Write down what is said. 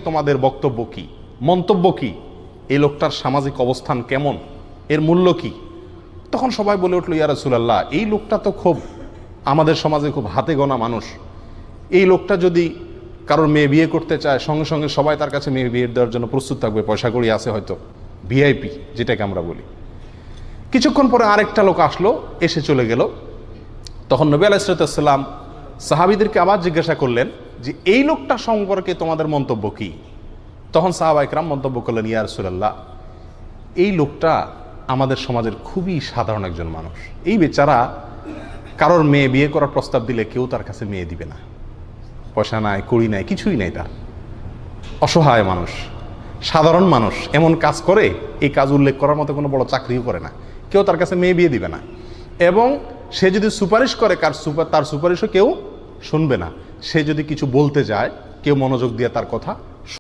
তোমাদের বক্তব্য কি, মন্তব্য কি, এই লোকটার সামাজিক অবস্থান কেমন, এর মূল্য কি? তখন সবাই বলে উঠল, ইয়া রাসূলুল্লাহ, এই লোকটা তো খুব আমাদের সমাজে খুব হাতে গোনা মানুষ। এই লোকটা যদি কারোর মেয়ে বিয়ে করতে চায়, সঙ্গে সঙ্গে সবাই তার কাছে মেয়ে বিয়ে দেওয়ার জন্য প্রস্তুত থাকবে, পয়সা কড়ি আছে হয়তো, ভিআইপি যেটাকে আমরা বলি। কিছুক্ষণ পরে আরেকটা লোক আসলো, এসে চলে গেল। তখন নবী আলাইহিস সালাম সাহাবীদেরকে আবার জিজ্ঞাসা করলেন যে এই লোকটা সম্পর্কে তোমাদের মন্তব্য কি? তখন সাহাবা ইকরাম মন্তব্য করলেন, ইয়া রাসূলুল্লাহ, এই লোকটা আমাদের সমাজের খুবই সাধারণ একজন মানুষ। এই বেচারা কারোর মেয়ে বিয়ে করার প্রস্তাব দিলে কেউ তার কাছে মেয়ে দিবে না, পয়সা নাই, কড়ি নাই, কিছুই নাই তার। অসহায় মানুষ, সাধারণ মানুষ, এমন কাজ করে, এই কাজ উল্লেখ করার মতো কোনো বড় চাকরিও করে না, কেউ তার কাছে মেয়ে বিয়ে দিবে না। এবং সে যদি সুপারিশ করে তার সুপারিশও কেউ শুনবে না। সে যদি কিছু বলতে যায়, কেউ মনোযোগ দিয়ে তার কথা